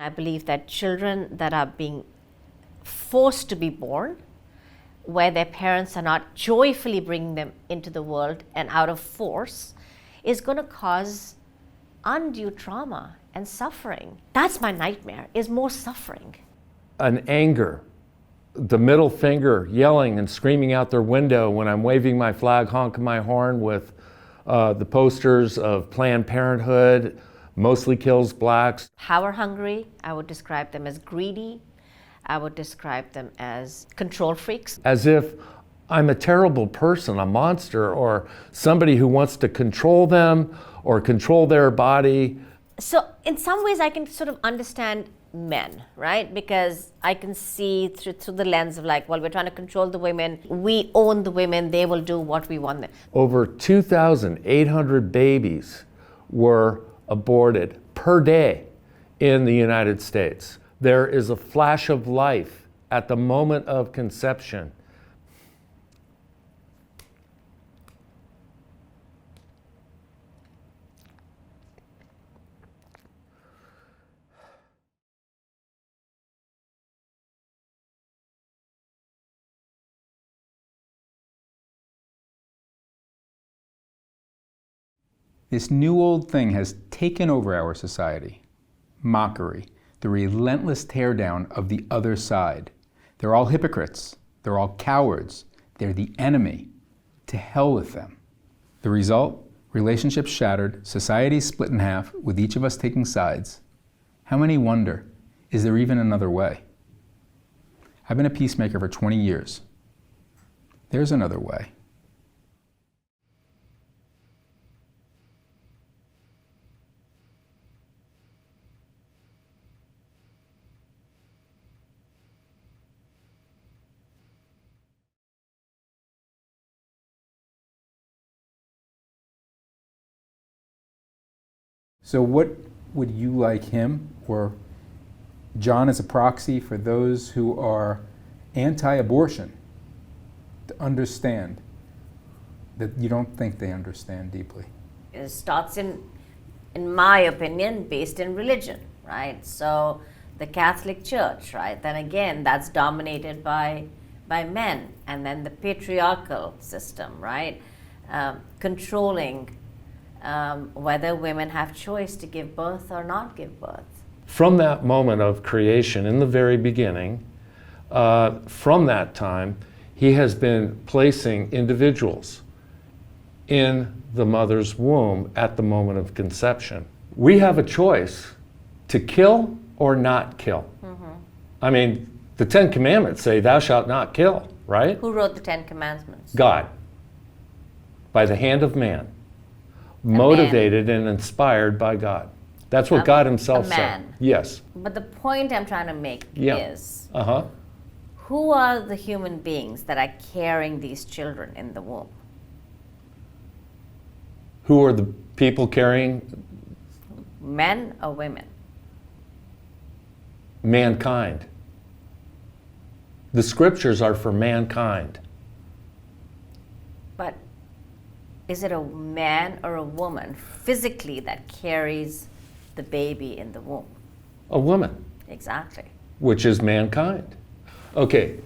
I believe that children that are being forced to be born, where their parents are not joyfully bringing them into the world and out of force, is going to cause undue trauma and suffering. That's my nightmare, is more suffering. An anger, the middle finger yelling and screaming out their window when I'm waving my flag, honking my horn with the posters of Planned Parenthood, mostly kills blacks. Power hungry, I would describe them as greedy. I would describe them as control freaks. As if I'm a terrible person, a monster, or somebody who wants to control them or control their body. So in some ways I can sort of understand men, right? Because I can see through the lens of like, well, we're trying to control the women. We own the women. They will do what we want them. Over 2,800 babies were aborted per day in the United States. There is a flash of life at the moment of conception. This new old thing has taken over our society. Mockery, the relentless teardown of the other side. They're all hypocrites. They're all cowards. They're the enemy. To hell with them. The result? Relationships shattered, society split in half, with each of us taking sides. How many wonder, is there even another way? I've been a peacemaker for 20 years. There's another way. So what would you like him or John as a proxy for those who are anti-abortion to understand that you don't think they understand deeply? It starts in my opinion, based in religion, right? So the Catholic Church, right? Then again, that's dominated by men. And then the patriarchal system, right? Controlling whether women have choice to give birth or not give birth. From that moment of creation in the very beginning, from that time, he has been placing individuals in the mother's womb at the moment of conception. We have a choice to kill or not kill. Mm-hmm. I mean, the Ten Commandments say, thou shalt not kill, right? Who wrote the Ten Commandments? God, by the hand of man. Motivated and inspired by God. That's what God himself said. Yes. But the point I'm trying to make is, who are the human beings that are carrying these children in the womb? Who are the people carrying? Men or women? Mankind. The scriptures are for mankind. But is it a man or a woman physically that carries the baby in the womb? A woman. Exactly. Which is mankind. Okay.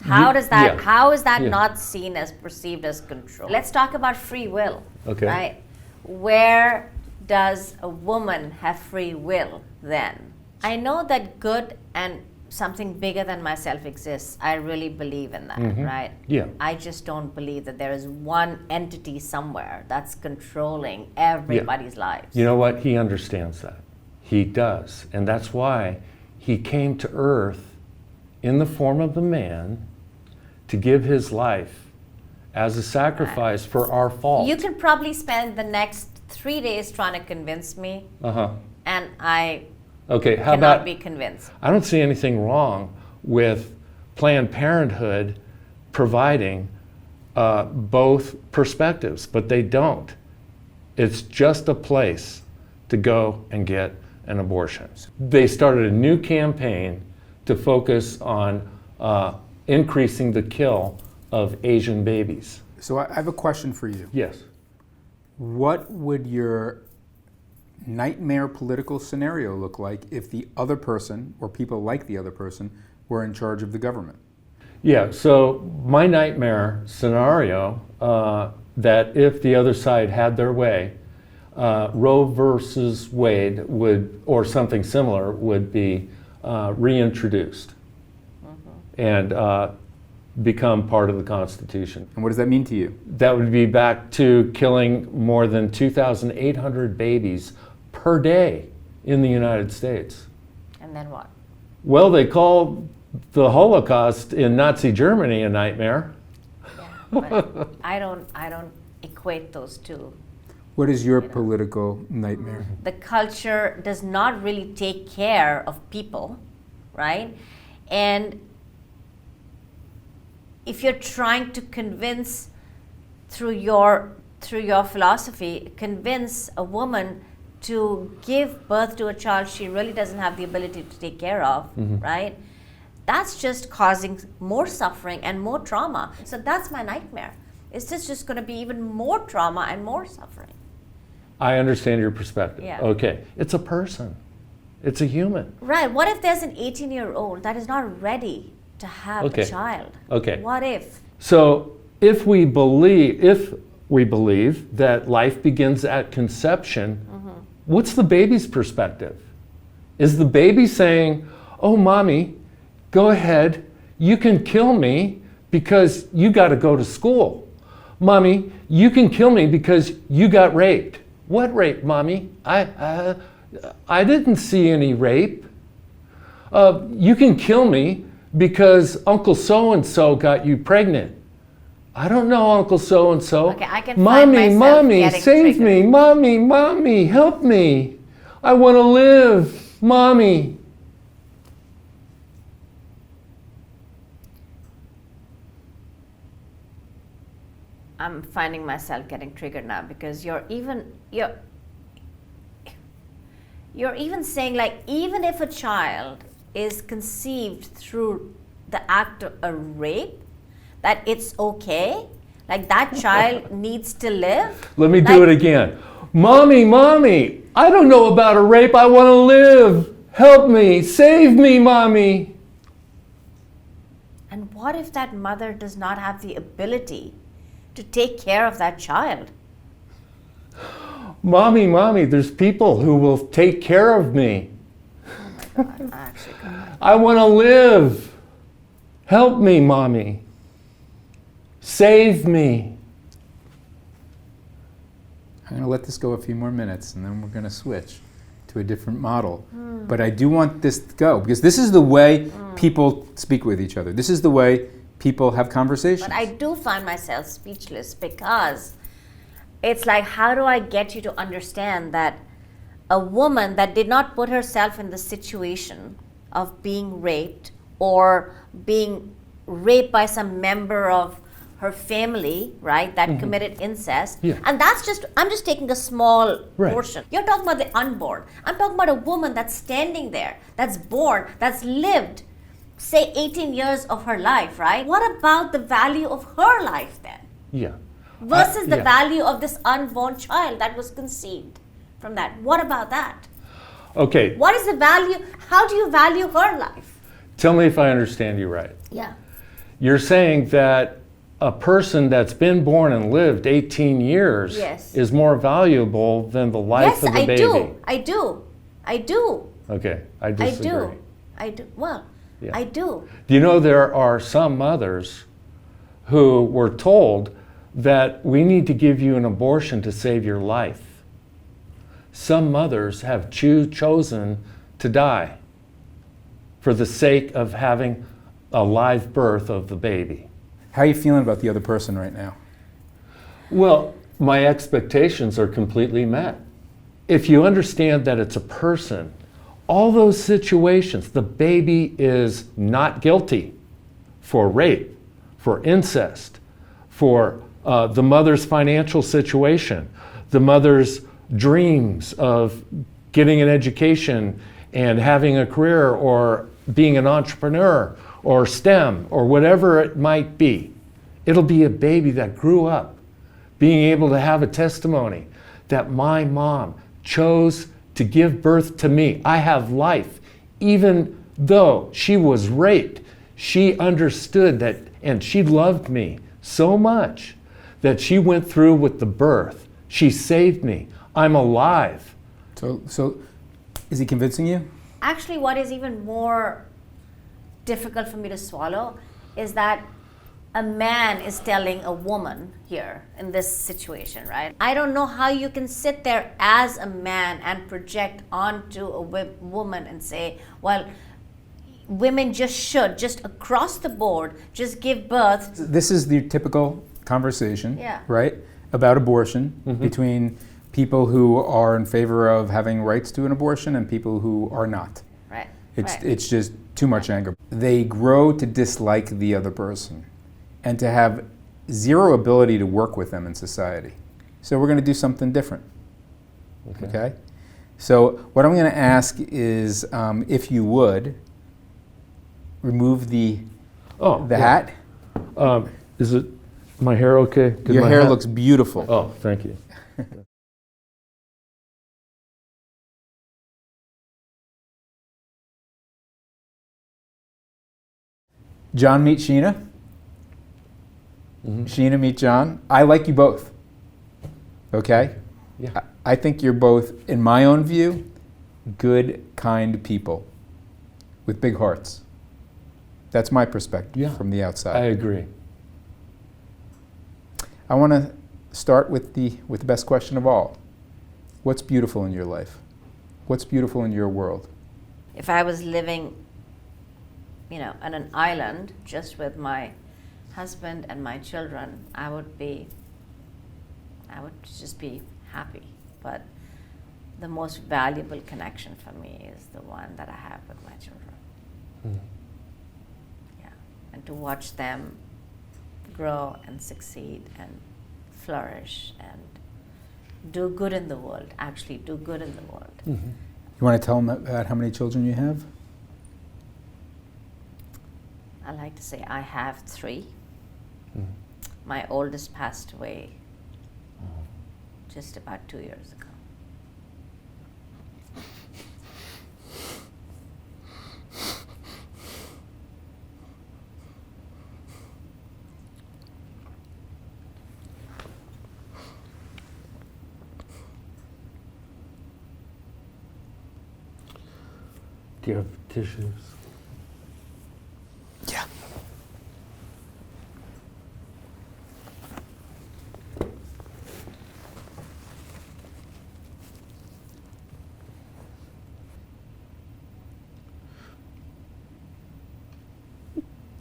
How is that not seen as perceived as control? Let's talk about free will. Okay. Right? Where does a woman have free will then? I know that good and something bigger than myself exists. I really believe in that, right? Yeah. I just don't believe that there is one entity somewhere that's controlling everybody's lives. You know what? He understands that. He does. And that's why he came to earth in the form of a man to give his life as a sacrifice for our fault. You can probably spend the next 3 days trying to convince me, and I cannot be convinced. I don't see anything wrong with Planned Parenthood providing both perspectives, but they don't. It's just a place to go and get an abortion. They started a new campaign to focus on increasing the kill of Asian babies. So I have a question for you. Yes. What would your nightmare political scenario look like if the other person, or people like the other person, were in charge of the government? Yeah, so my nightmare scenario, that if the other side had their way, Roe versus Wade would, or something similar, would be reintroduced and become part of the Constitution. And what does that mean to you? That would be back to killing more than 2,800 babies per day in the United States. And then what? Well, they call the Holocaust in Nazi Germany a nightmare. Yeah, but I don't equate those two. What is your political nightmare? The culture does not really take care of people, right? And if you're trying to convince through your philosophy, convince a woman to give birth to a child she really doesn't have the ability to take care of, right? That's just causing more suffering and more trauma. So that's my nightmare. It's just going to be even more trauma and more suffering. I understand your perspective. Yeah. Okay, it's a person. It's a human. Right. What if there's an 18-year-old that is not ready to have a child? Okay. What if? So if we believe that life begins at conception, what's the baby's perspective? Is the baby saying, "Oh, mommy, go ahead, you can kill me because you got to go to school. Mommy, you can kill me because you got raped." What rape, mommy? I didn't see any rape. You can kill me because Uncle so-and-so got you pregnant. I don't know Uncle so-and-so. Okay, I can find myself Mommy, getting save triggered. me. Mommy, help me. I want to live. Mommy. I'm finding myself getting triggered now because you're even saying, like, even if a child is conceived through the act of a rape, that it's okay, like that child needs to live. Let me do it again. Mommy, I don't know about a rape. I want to live. Help me. Save me, mommy. And what if that mother does not have the ability to take care of that child? Mommy, there's people who will take care of me. Oh my God, I actually can't. I want to live. Help me, mommy. Save me. I'm going to let this go a few more minutes and then we're going to switch to a different model. But I do want this to go because this is the way people speak with each other. This is the way people have conversations. But I do find myself speechless because it's like, how do I get you to understand that a woman that did not put herself in the situation of being raped or being raped by some member of her family, right, that committed incest, and that's just, I'm just taking a small portion. You're talking about the unborn. I'm talking about a woman that's standing there, that's born, that's lived, say 18 years of her life, right? What about the value of her life then? Yeah. Versus the value of this unborn child that was conceived from that. What about that? Okay. What is the value? How do you value her life? Tell me if I understand you right. Yeah. You're saying that a person that's been born and lived 18 years is more valuable than the life of the baby. Yes, I do. Okay, I disagree. I do. Well, I do. Do you know there are some mothers who were told that we need to give you an abortion to save your life? Some mothers have chosen to die for the sake of having a live birth of the baby. How are you feeling about the other person right now? Well, my expectations are completely met. If you understand that it's a person, all those situations, the baby is not guilty for rape, for incest, for the mother's financial situation, the mother's dreams of getting an education and having a career or being an entrepreneur or STEM or whatever it might be. It'll be a baby that grew up being able to have a testimony that my mom chose to give birth to me. I have life. Even though she was raped, she understood that, and she loved me so much that she went through with the birth. She saved me. I'm alive. So is he convincing you? Actually, what is even more difficult for me to swallow is that a man is telling a woman here in this situation, right? I don't know how you can sit there as a man and project onto a woman and say, well, women just across the board, just give birth. This is the typical conversation, Yeah. right, about abortion between people who are in favor of having rights to an abortion and people who are not. Right. It's just too much anger. They grow to dislike the other person and to have zero ability to work with them in society. So we're going to do something different. Okay? So what I'm going to ask is, if you would, remove the hat. Is it my hair okay? Your hair looks beautiful. Oh, thank you. John meet Schena. Schena meet John. I like you both. Okay? Yeah. I think you're both, in my own view, good, kind people with big hearts. That's my perspective from the outside. I agree. I want to start with the best question of all. What's beautiful in your life? What's beautiful in your world? If I was living, on an island just with my husband and my children, I would just be happy. But the most valuable connection for me is the one that I have with my children. Yeah, and to watch them grow and succeed and flourish and do good in the world, actually do good in the world. You want to tell them about how many children you have? I like to say I have 3. My oldest passed away just about 2 years ago. Do you have tissues? Yeah.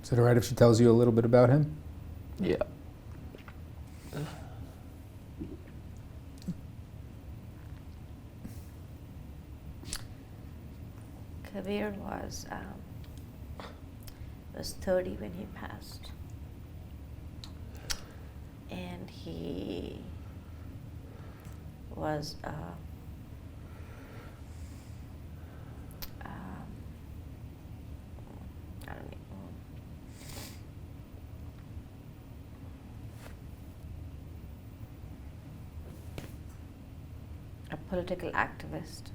Is it all right if she tells you a little bit about him? Yeah. Kabir was 30 when he passed, and he was I don't know, a political activist.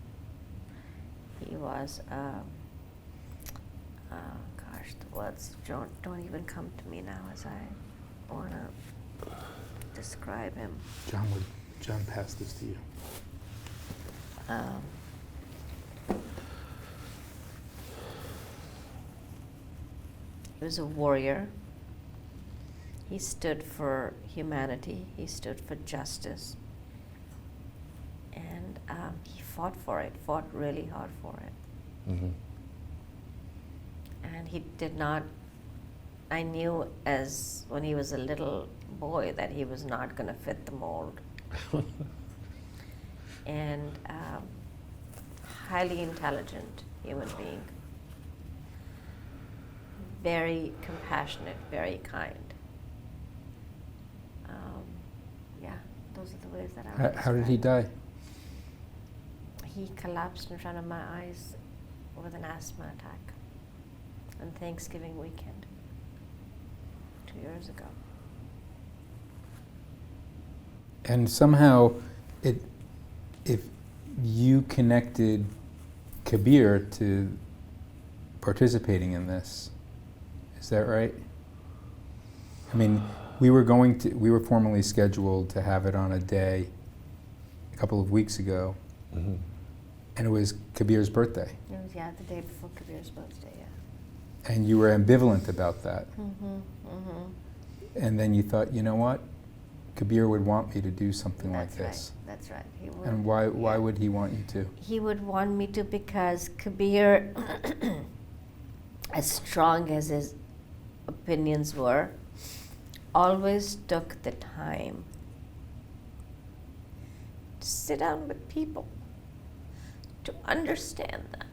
He was, gosh, the words don't even come to me now as I want to describe him. John passed this to you. He was a warrior. He stood for humanity. He stood for justice. And he fought for it, fought really hard for it. And he did not, I knew as when he was a little boy that he was not going to fit the mold. And highly intelligent human being. Very compassionate, very kind. Yeah, those are the ways that I would How did he die? He collapsed in front of my eyes with an asthma attack on Thanksgiving weekend 2 years ago. And somehow, if you connected Kabir to participating in this. Is that right? I mean, we were formally scheduled to have it on a day a couple of weeks ago, Mm-hmm. and it was Kabir's birthday. It was, yeah, the day before Kabir's birthday, yeah. And you were ambivalent about that. Mm-hmm, mm-hmm. And then you thought, you know what? Kabir would want me to do something like this. That's right. He would. And why would he want you to? He would want me to because Kabir, as strong as his opinions were, always took the time to sit down with people, to understand them.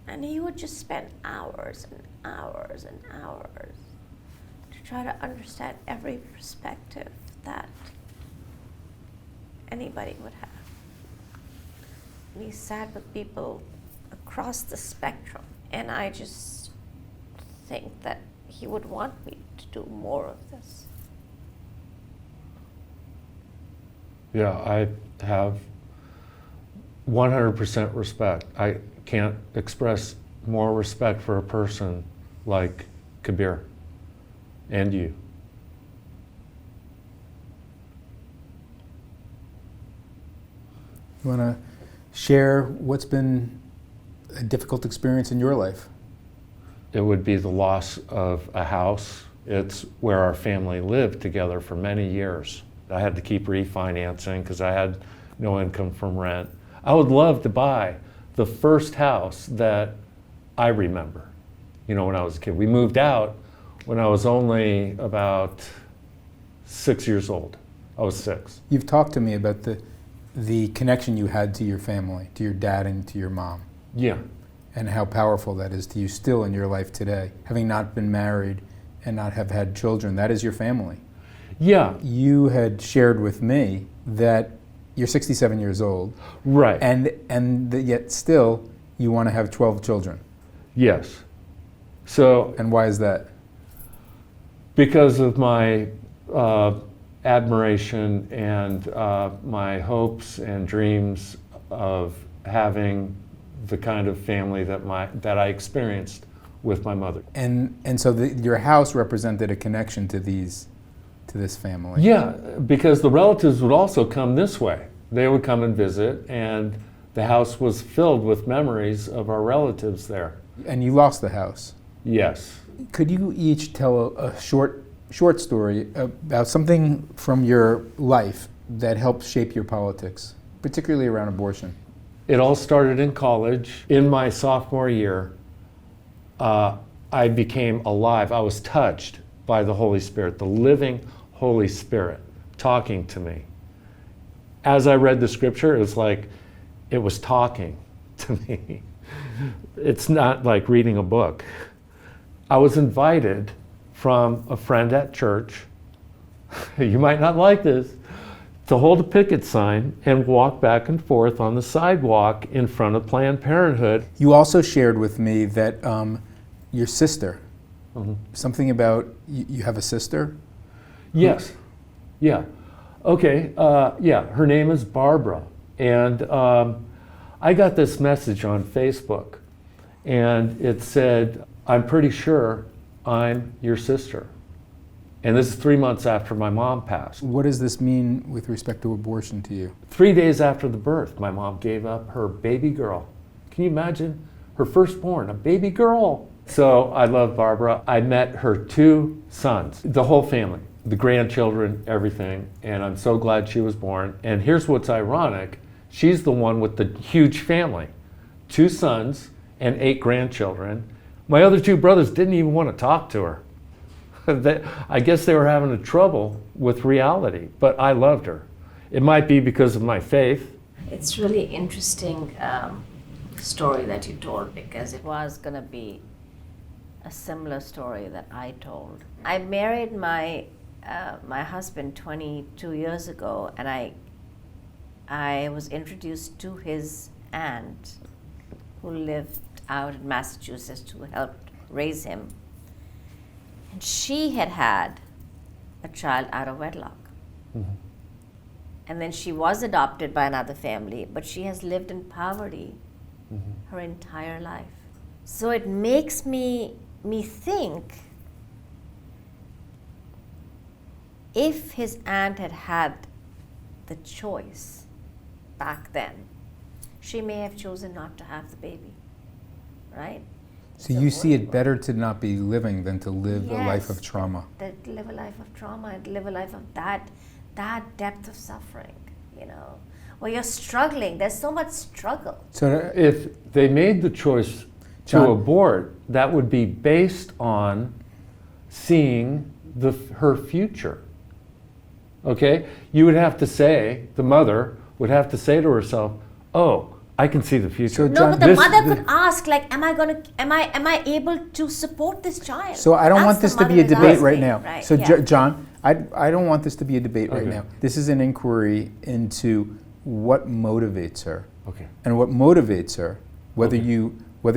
And he would just spend hours and hours and hours to try to understand every perspective that anybody would have. We sat with people across the spectrum, and I just think that he would want me to do more of this. Yeah, I have 100% respect. I can't express more respect for a person like Kabir and you. You want to share what's been a difficult experience in your life? It would be the loss of a house. It's where our family lived together for many years. I had to keep refinancing because I had no income from rent. I would love to buy the first house that I remember, when I was a kid. We moved out when I was only about 6 years old. I was 6. You've talked to me about the connection you had to your family, to your dad and to your mom, Yeah. and how powerful that is to you still in your life today. Having not been married and not have had children, that is your family. Yeah. You had shared with me that you're 67 years old, Right. and that yet still you want to have 12 children. Yes. So And why is that? because of my admiration and my hopes and dreams of having the kind of family that I experienced with my mother. And so your house represented a connection to this family. Yeah, because the relatives would also come this way. They would come and visit, and the house was filled with memories of our relatives there. And you lost the house. Yes. Could you each tell a short story about something from your life that helped shape your politics, particularly around abortion? It all started in college. In my sophomore year, I became alive. I was touched by the Holy Spirit, the living Holy Spirit talking to me. As I read the scripture, it was like it was talking to me. It's not like reading a book. I was invited from a friend at church, you might not like this, to hold a picket sign and walk back and forth on the sidewalk in front of Planned Parenthood. You also shared with me that your sister, Mhm. something about you have a sister? Yes. Yeah. Okay. Yeah. Her name is Barbara. And I got this message on Facebook. And it said, "I'm pretty sure I'm your sister." And this is 3 months after my mom passed. What does this mean with respect to abortion to you? 3 days after the birth, my mom gave up her baby girl. Can you imagine? Her firstborn, a baby girl. So I love Barbara. I met her 2 sons, the whole family, the grandchildren, everything. And I'm so glad she was born. And here's what's ironic. She's the one with the huge family, 2 sons and 8 grandchildren. My other 2 brothers didn't even want to talk to her. I guess they were having a trouble with reality, but I loved her. It might be because of my faith. It's really interesting story that you told, because it was going to be a similar story that I told. I married my husband 22 years ago, and I was introduced to his aunt who lived out in Massachusetts, who helped raise him. And she had a child out of wedlock. Mhm. and then she was adopted by another family, but she has lived in poverty her entire life. So it makes me think, if his aunt had had the choice back then, she may have chosen not to have the baby, right? So you see it better to not be living than to live a life of trauma. That live a life of trauma and live a life of that depth of suffering, you know, where you're struggling. There's so much struggle. So if they made the choice to John, abort, that would be based on seeing her future. Okay? You would have to say, the mother would have to say to herself, oh, I can see the future. So No, John, but the mother could ask, like, am I able to support this child? So I don't That's want this the to be a mother is debate right asking, now. right, So yeah. John, I don't want this to be a debate right Okay. now. This is an inquiry into what motivates her. Okay. And what motivates her, whether Okay.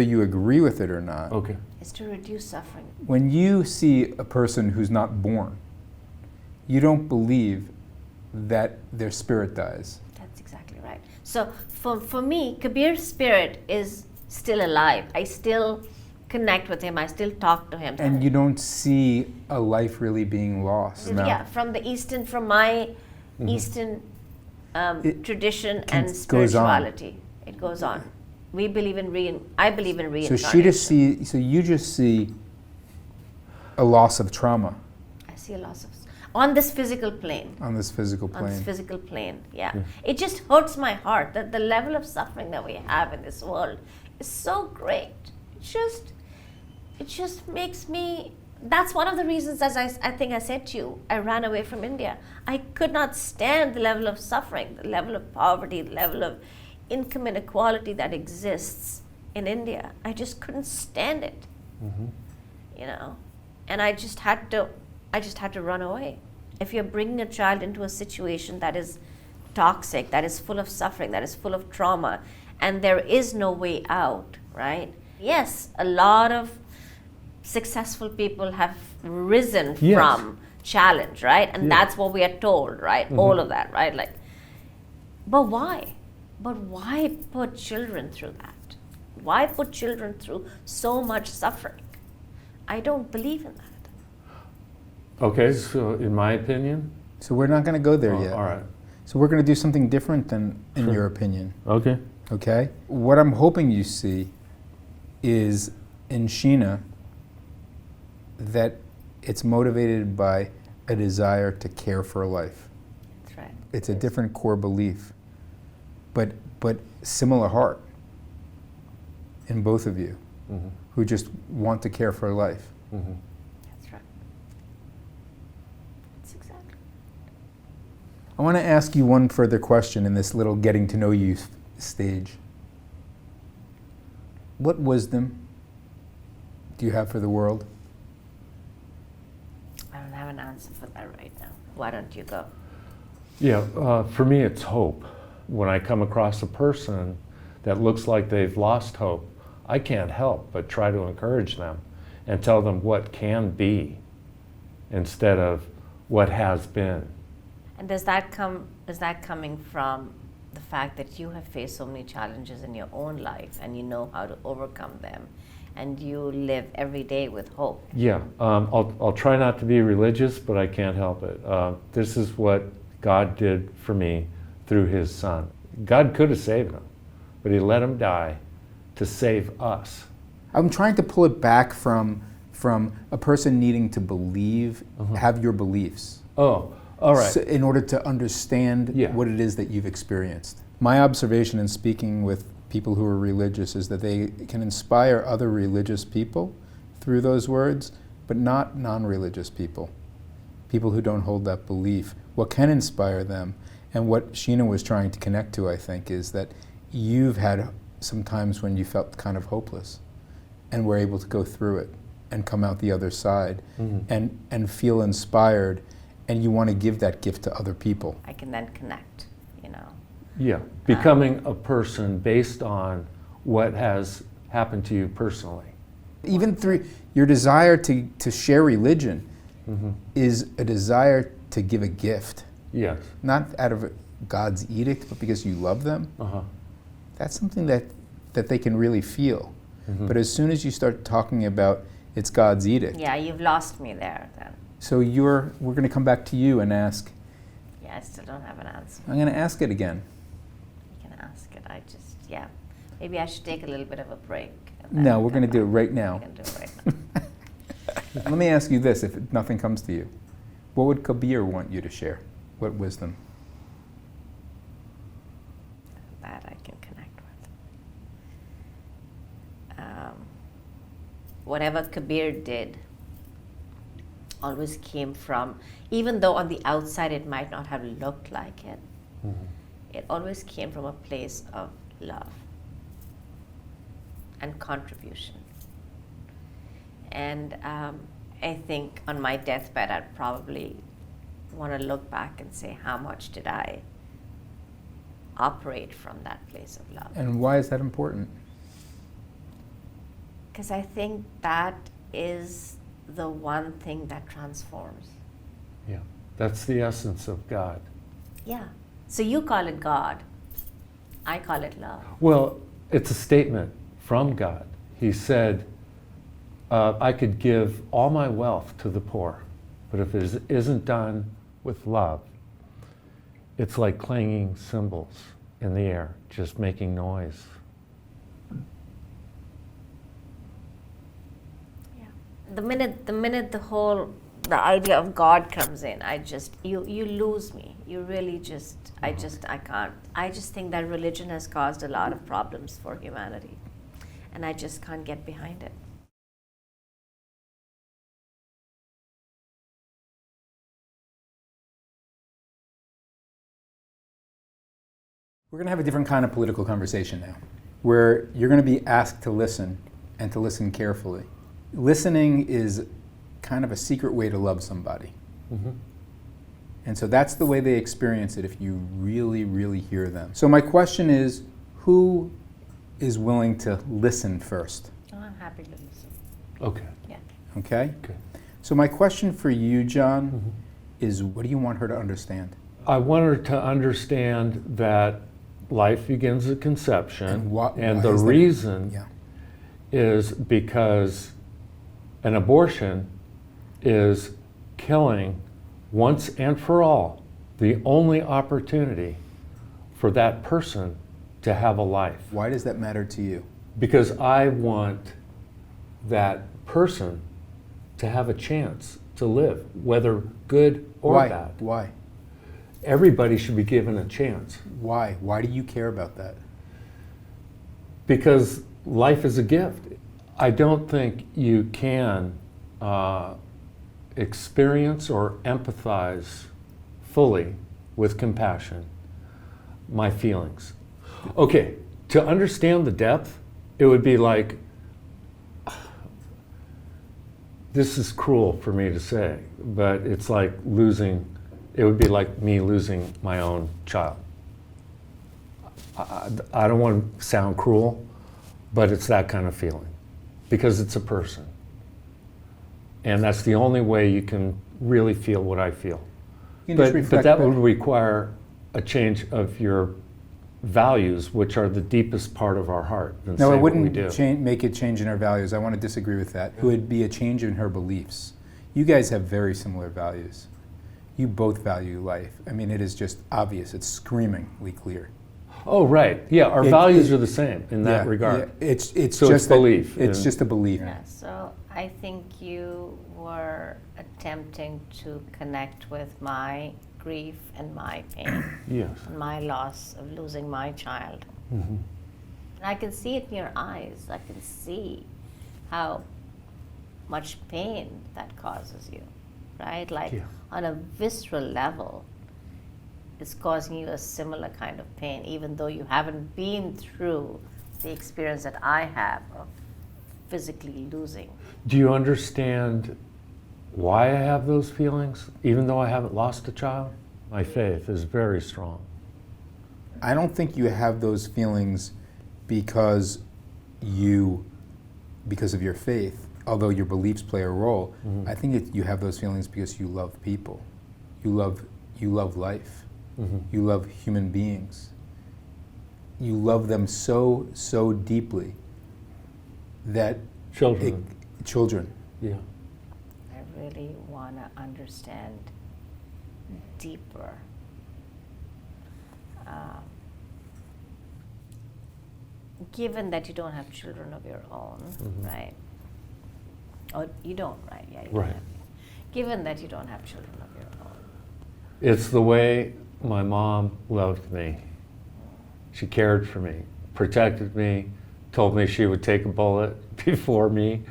you agree with it or not. Okay. Is to reduce suffering. When you see a person who's not born, you don't believe that their spirit dies. That's exactly right. So for me, Kabir's spirit is still alive. I still connect with him. I still talk to him. And you don't see a life really being lost. Yeah, from my Eastern It tradition can- and goes on. spirituality. It goes on. We believe in I believe in So reincarnation. you just see a loss of trauma I see a loss of on this physical plane. on this physical On this plane. physical plane, yeah. It just hurts my heart that the level of suffering that we have in this world is so great. It just makes me. That's one of the reasons, as I think I said to you, I ran away from India. I could not stand the level of suffering, the level of poverty, the level of income inequality that exists in India. I just couldn't stand it, you know, and I just had to run away. If you're bringing a child into a situation that is toxic, that is full of suffering, that is full of trauma, and there is no way out, right? Yes, a lot of successful people have risen Yes. from challenge, right? And Yeah. that's what we are told, right? All of that, right? Like, but why? But why put children through that? Why put children through so much suffering? I don't believe in that. Okay, so in my opinion, So we're not going to go there oh, yet. all right. So we're going to do something different than in Sure. your opinion. Okay. Okay? What I'm hoping you see is in Schena that it's motivated by a desire to care for life. That's right. It's a different core belief, but similar heart in both of you, who just want to care for life. That's right. That's exactly. I want to ask you one further question in this little getting to know you stage. What wisdom do you have for the world? I don't have an answer for that right now. Why don't you go? Yeah, for me it's hope. When I come across a person that looks like they've lost hope, I can't help but try to encourage them and tell them what can be instead of what has been. And is that coming from the fact that you have faced so many challenges in your own life and you know how to overcome them and you live every day with hope? Yeah, I'll try not to be religious, but I can't help it. This is what God did for me through his son. God could have saved him, but he let him die to save us. I'm trying to pull it back from a person needing to believe, have your beliefs. Oh, all right. So in order to understand Yeah. what it is that you've experienced. My observation in speaking with people who are religious is that they can inspire other religious people through those words, but not non-religious people, people who don't hold that belief. What can inspire them, and what Schena was trying to connect to, I think, is that you've had some times when you felt kind of hopeless and were able to go through it and come out the other side and feel inspired, and you want to give that gift to other people. I can then connect, you know. Yeah, becoming a person based on what has happened to you personally. Even through your desire to share religion is a desire to give a gift, Yes. not out of God's edict, but because you love them, Uh-huh. that's something that they can really feel. Mhm. But as soon as you start talking about it's God's edict, Yeah, you've lost me there then. so we're going to come back to you and ask, Yeah, I still don't have an answer. I'm going to ask it again. You can ask it. Yeah. Maybe I should take a little bit of a break. No, we're going to do it right now. We're going to do it right now. Let me ask you this, if nothing comes to you. What would Kabir want you to share? What wisdom? That I can connect with. Whatever Kabir did always came from, even though on the outside it might not have looked like it, Mhm. it always came from a place of love and contribution. And I think on my deathbed I'd probably want to look back and say, how much did I operate from that place of love? And why is that important? Because I think that is the one thing that transforms. Yeah. That's the essence of God. Yeah. So you call it God. I call it love. Well, it's a statement from God. He said, I could give all my wealth to the poor, but if it isn't done with love, it's like clanging cymbals in the air, just making noise. Yeah. The minute the idea of God comes in, you lose me. You really I can't. I just think that religion has caused a lot of problems for humanity, and I just can't get behind it. We're going to have a different kind of political conversation now, where you're going to be asked to listen and to listen carefully. Listening is kind of a secret way to love somebody. Mm-hmm. And so that's the way they experience it if you really, really hear them. So my question is, who is willing to listen first? Oh, I'm happy to listen. Okay. Yeah. Okay? Okay. So my question for you, John, Mhm. is what do you want her to understand? I want her to understand that life begins at conception, And why the is that? reason Yeah. is because an abortion is killing once and for all the only opportunity for that person to have a life. Why does that matter to you? Because I want that person to have a chance to live, whether good or Why? bad. Why? Everybody should be given a chance. Why? Why do you care about that? Because life is a gift. I don't think you can experience or empathize fully with compassion my feelings. Okay, to understand the depth, it would be like, this is cruel for me to say, but it's like it would be like me losing my own child. I don't want to sound cruel, but it's that kind of feeling because it's a person. And that's the only way you can really feel what I feel. You can just But reflect that back. would require a change of your values, which are the deepest part of our heart. Than No, say it what we wouldn't do. make it change in our values. I want to disagree with that. It would be a change in her beliefs. You guys have very similar values. You both value life. I mean, it is just obvious. It's screamingly clear. Oh, right. Yeah, our values are the same in that Yeah, regard. yeah. It's So just it's belief. It's and- just a belief. Yeah, so I think you were attempting to connect with my grief and my pain Yes. and my loss of losing my child. Mhm. And I can see it in your eyes. I can see how much pain that causes you, right? Like Yeah. on a visceral level, it's causing you a similar kind of pain, even though you haven't been through the experience that I have of physically losing. Do you understand why I have those feelings, even though I haven't lost a child? My faith is very strong. I don't think you have those feelings because of your faith, although your beliefs play a role. Mhm. I think you have those feelings because you love people. You love life. You love human beings. You love them so, so deeply that children. Yeah. I really want to understand deeper. Given that you don't have children of your own, right? Or you don't, right? Yeah, you don't Right. have. Given that you don't have children of your own. It's the way my mom loved me. She cared for me, protected me, told me she would take a bullet before me.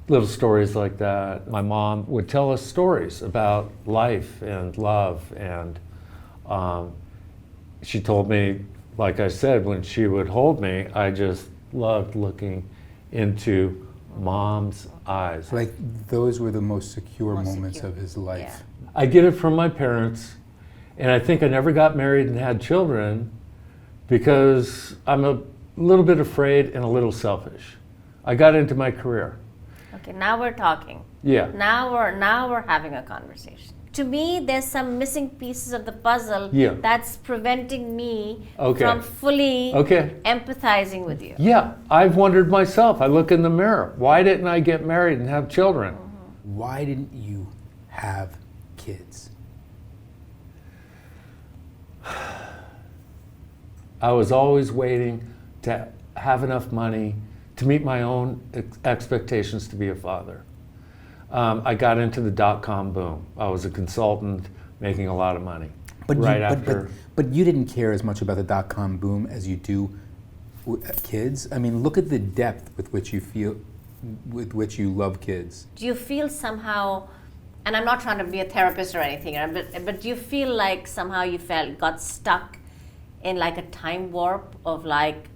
Little stories like that. My mom would tell us stories about life and love, and she told me, like I said, when she would hold me, I just loved looking into Mom's eyes. Like those were the most secure Most moments secure. of his life. I get it from my parents, and I think I never got married and had children because I'm a little bit afraid and a little selfish. I got into my career. Okay, now we're talking. Yeah. Now we're having a conversation. To me, there's some missing pieces of the puzzle Yeah. that's preventing me Okay. from fully Okay. empathizing with you. Yeah, I've wondered myself. I look in the mirror. Why didn't I get married and have children? Why didn't you have kids? I was always waiting to have enough money to meet my own expectations to be a father. I got into the dot-com boom. I was a consultant making a lot of money. But you didn't care as much about the dot-com boom as you do kids. I mean, look at the depth with which you love kids. Do you feel somehow, and I'm not trying to be a therapist or anything, but do you feel like somehow you got stuck in like a time warp of like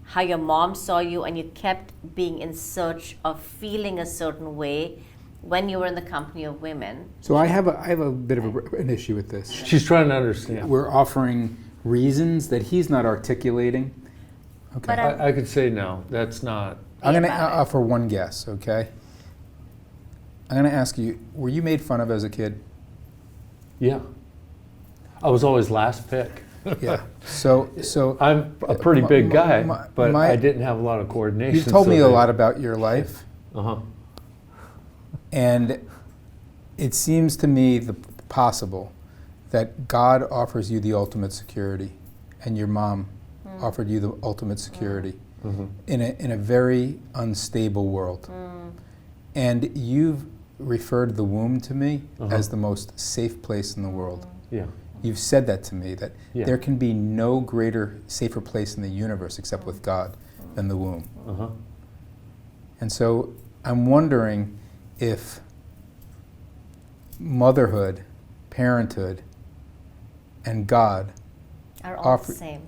how your mom saw you and you kept being in search of feeling a certain way when you were in the company of women? So I have a bit of an issue with this. She's trying to understand. We're offering reasons that he's not articulating. Okay. But I could say no, that's not. I'm going to about it. offer one guess, okay? I'm going to ask you, were you made fun of as a kid? Yeah. I was always last pick. Yeah. So I'm a pretty big guy, but my- I didn't have a lot of coordination. you've told so me a they- lot about your life, Uh-huh. and it seems to me possible that God offers you the ultimate security, and your mom offered you the ultimate security in a very unstable world. And you've referred the womb to me as the most safe place in the world. Yeah. You've said that to me, that Yeah. there can be no greater, safer place in the universe except with God than the womb. Uh-huh. And so I'm wondering if motherhood, parenthood, and God are all the same.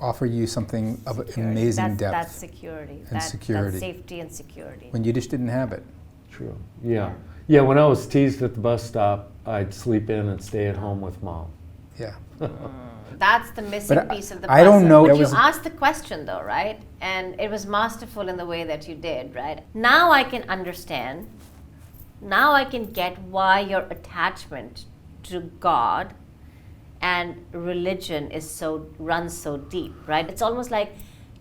offer you something of Security. amazing That's depth security. and security. That's safety and security. when you just didn't have it. True. Yeah. Yeah, when I was teased at the bus stop, I'd sleep in and stay at home with Mom. Yeah. That's the missing But piece of the puzzle. I don't know. But That you was- asked the question though, right? And it was masterful in the way that you did, right? Now I can understand. Now I can get why your attachment to God and religion runs so deep, right? It's almost like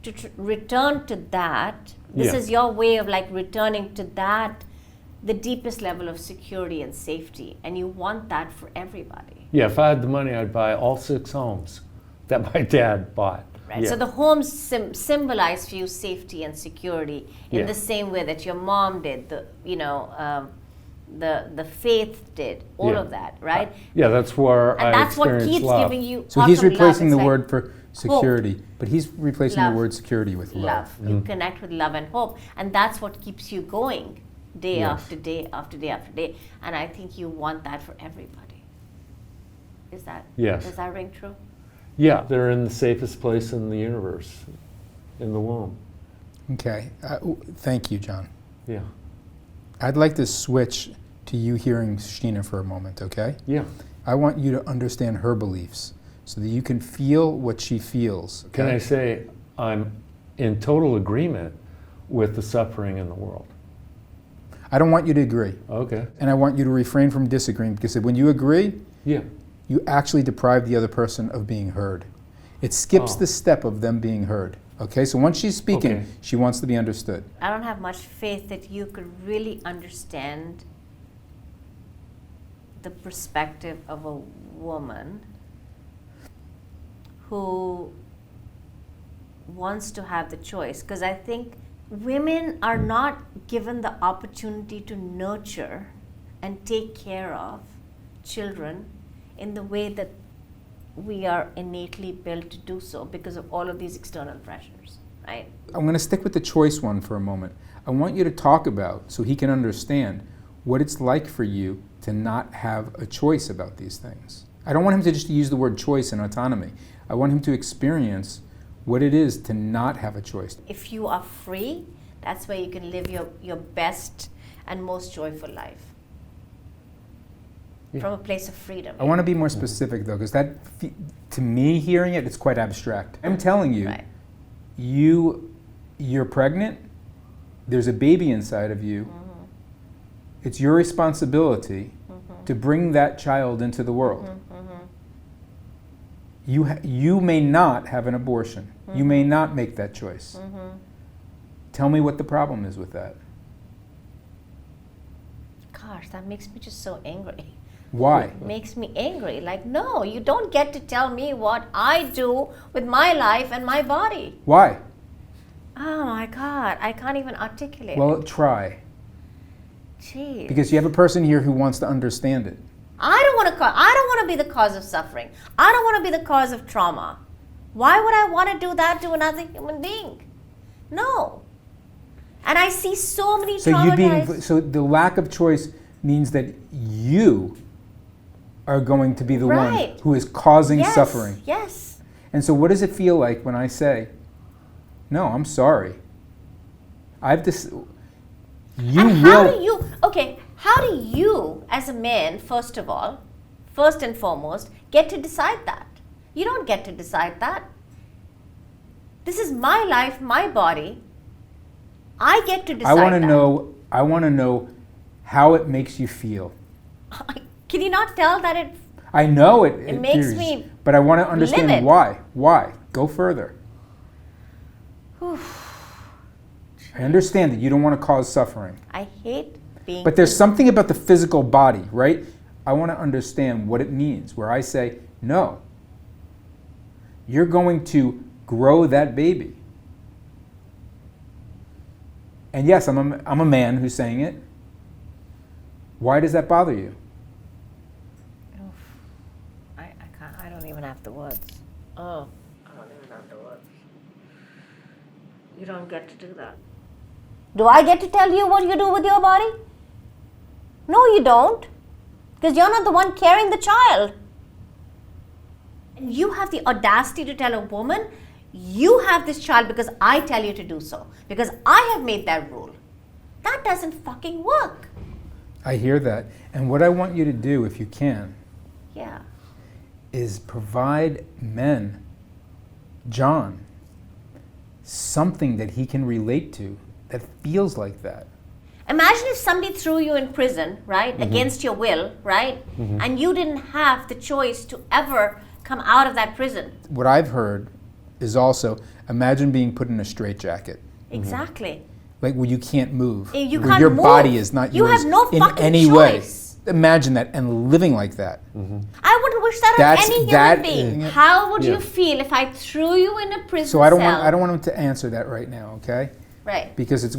to return to that. This Yeah. is your way of like returning to that, the deepest level of security and safety, and you want that for everybody. Yeah, if I had the money, I'd buy all 6 homes that my dad bought. Right. Yeah. So the homes symbolize for you safety and security in Yeah. the same way that your mom did. The faith did all Yeah. of that, right? Yeah, that's where And I that's what experienced keeps love. giving you. So he's awesome love. replacing It's the like word for security, but he's replacing Love. the word security with love. You connect with love and hope, and that's what keeps you going day Yes. after day after day after day. And I think you want that for everybody. Yes. Does that ring true? Yeah, they're in the safest place in the universe, in the womb. Okay. Thank you, John. Yeah. I'd like to switch to you hearing Schena for a moment, okay? Yeah. I want you to understand her beliefs so that you can feel what she feels. Can okay? I say I'm in total agreement with the suffering in the world? I don't want you to agree, Okay. and I want you to refrain from disagreeing, because when you agree, Yeah. you actually deprive the other person of being heard. It skips the step of them being heard. Okay, so once she's speaking, Okay. she wants to be understood. I don't have much faith that you could really understand the perspective of a woman who wants to have the choice, because I think women are not given the opportunity to nurture and take care of children in the way that we are innately built to do so because of all of these external pressures, right? I'm going to stick with the choice one for a moment. I want you to talk about, so he can understand, what it's like for you to not have a choice about these things. I don't want him to just use the word choice and autonomy. I want him to experience what it is to not have a choice. If you are free, that's where you can live your best and most joyful life. Yeah. From a place of freedom. I want to be more specific though, because to me, hearing it, it's quite abstract. I'm telling you, Right. you're pregnant, there's a baby inside of you, it's your responsibility to bring that child into the world. You may not have an abortion. You may not make that choice. Tell me what the problem is with that. Gosh, that makes me just so angry. Why? It makes me angry. Like, no, you don't get to tell me what I do with my life and my body. Why? Oh my God, I can't even articulate. Well, try. Jeez. Because you have a person here who wants to understand it. I don't want to be the cause of suffering. I don't want to be the cause of trauma. Why would I want to do that to another human being? No. And I see so many traumatized. So the lack of choice means that you are going to be the Right. one who is causing Yes, suffering. Yes. And so what does it feel like when I say, no, I'm sorry. I've this. You And will. how do you, as a man, first and foremost, get to decide that? You don't get to decide that. This is my life, my body. I get to decide I want to that. know. I want to know how it makes you feel. Can you not tell that it? I know it. It makes appears, me But I want to understand livid. why. Why? Go further. I understand that you don't want to cause suffering. I hate being. But there's something about the physical body, right? I want to understand what it means, where I say, no, you're going to grow that baby. And yes, I'm a man who's saying it. Why does that bother you? I can't. I don't even have the words. Oh, I don't even have the words. You don't get to do that. Do I get to tell you what you do with your body? No, you don't. Because you're not the one carrying the child. And you have the audacity to tell a woman, you have this child because I tell you to do so. Because I have made that rule. That doesn't fucking work. I hear that. And what I want you to do, if you can, Yeah. is provide men, John, something that he can relate to that feels like that. Imagine if somebody threw you in prison, right, against your will, right, and you didn't have the choice to ever come out of that prison. What I've heard is also, imagine being put in a straitjacket, Exactly. like where you can't move, You where can't your move. body is not You yours have no in fucking any choice. way. Imagine that, and living like that. I wouldn't wish that on any human that- being. How would Yeah. you feel if I threw you in a prison So I don't cell? want him to answer that right now, okay? Right. Because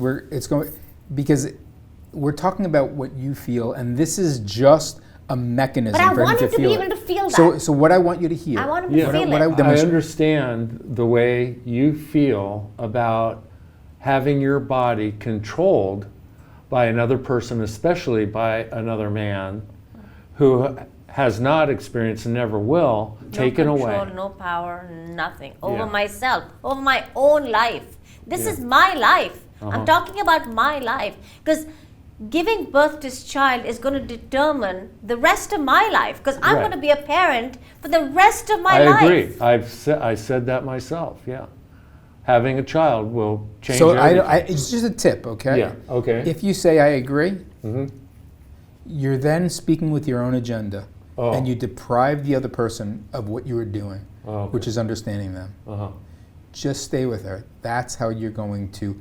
we're talking about what you feel, and this is just a mechanism But I for him want to him to be feel able it. to feel So that. so what I want you to hear. I want him to Yeah. feel What it. I- I understand the way you feel about having your body controlled by another person, especially by another man who has not experienced and never will, taken no control, away. no power, nothing over Yeah. myself, over my own life. This Yeah. is my life. Uh-huh. I'm talking about my life because giving birth to this child is going to determine the rest of my life because I'm Right. going to be a parent for the rest of my I life. agree. I said that myself, yeah. Having a child will change So everything. it's just a tip, okay? Yeah, okay. If you say I agree, Mhm. you're then speaking with your own agenda. Oh. and you deprive the other person of what you were doing, Oh, okay. which is understanding them. Uh-huh. Just stay with her. That's how you're going to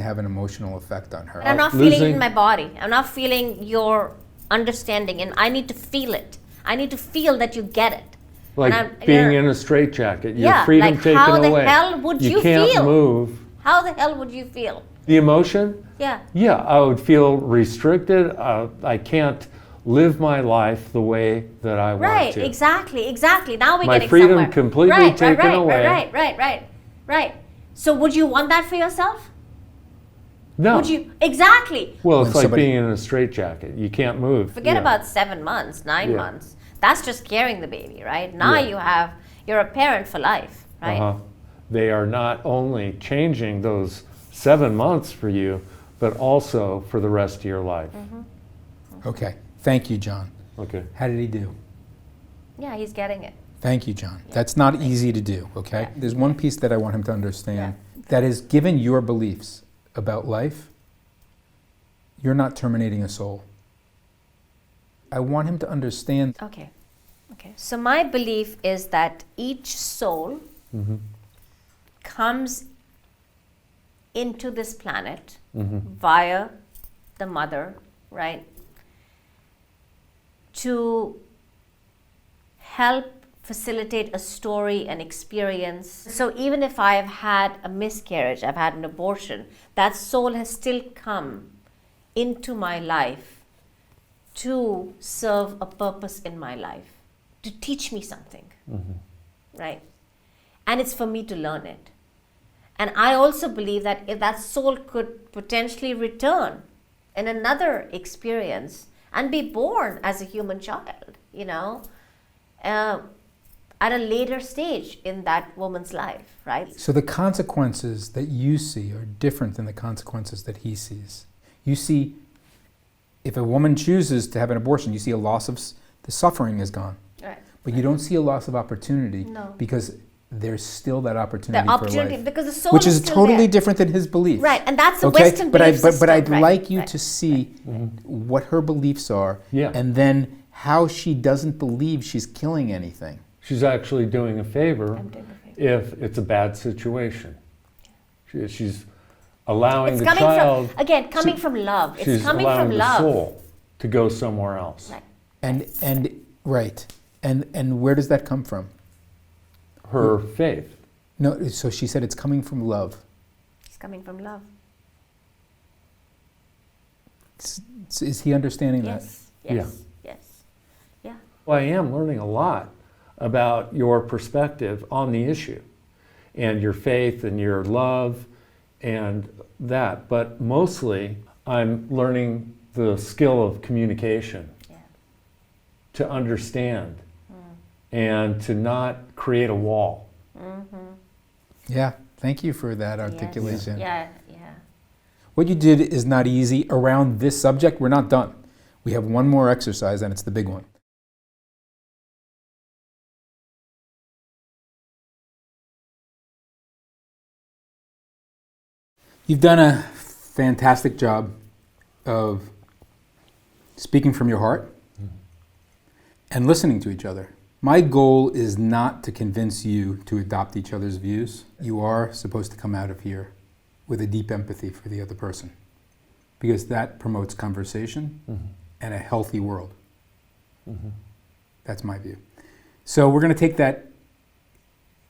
have an emotional effect on her. And I'm not feeling it Losing- in my body. I'm not feeling your understanding, and I need to feel it. I need to feel that you get it. Like And I'm- being you're- in a straitjacket, your Yeah, freedom like taken how the away. hell would you can't feel? move. How the hell would you feel? The emotion? Yeah. Yeah, I would feel restricted. I can't live my life the way that I want Right, to. exactly. Now we're My getting freedom somewhere. completely right, taken right, away. Right. So would you want that for yourself? No. Would you? Exactly. Well, When it's like somebody- being in a straitjacket. You can't move. Forget Yeah. about 7 months, 9 Yeah. months. That's just carrying the baby, right? Now Yeah. you're a parent for life, right? Uh-huh. They are not only changing those 7 months for you, but also for the rest of your life. Okay. Thank you, John. Okay. How did he do? Yeah, he's getting it. Thank you, John. That's not easy to do, okay? There's one piece that I want him to understand. That is, given your beliefs about life, you're not terminating a soul. I want him to understand. Okay. So my belief is that each soul Mm-hmm. comes into this planet Mm-hmm. via the mother, right? To help facilitate a story, an experience. So even if I have had a miscarriage, I've had an abortion, that soul has still come into my life to serve a purpose in my life, to teach me something, right? And it's for me to learn it. And I also believe that if that soul could potentially return in another experience and be born as a human child, at a later stage in that woman's life, right? So the consequences that you see are different than the consequences that he sees. You see, if a woman chooses to have an abortion, you see a loss of, the suffering is gone. Right. But you don't see a loss of opportunity No. because there's still that opportunity The for opportunity, life. because the soul Which is is still totally there. different than his beliefs. Right, and that's the Okay? Western but belief system. I'd right, like you right. to see what her beliefs are, Yeah. and then how she doesn't believe she's killing anything. She's actually doing a favor I'm doing a favor. if it's a bad situation. She's allowing It's the coming child, from, again, coming from love. It's she's coming allowing from the love. soul to go somewhere else. Right. And where does that come from? Her faith. No, so she said it's coming from love. It's coming from love. Is he understanding that? Yes. Yeah. Well, I am learning a lot about your perspective on the issue and your faith and your love and that. But mostly, I'm learning the skill of communication, to understand and to not create a wall. Yeah, thank you for that articulation. Yeah. What you did is not easy. Around this subject, we're not done. We have one more exercise, and it's the big one. You've done a fantastic job of speaking from your heart and listening to each other. My goal is not to convince you to adopt each other's views. You are supposed to come out of here with a deep empathy for the other person, because that promotes conversation and a healthy world. That's my view. So we're going to take that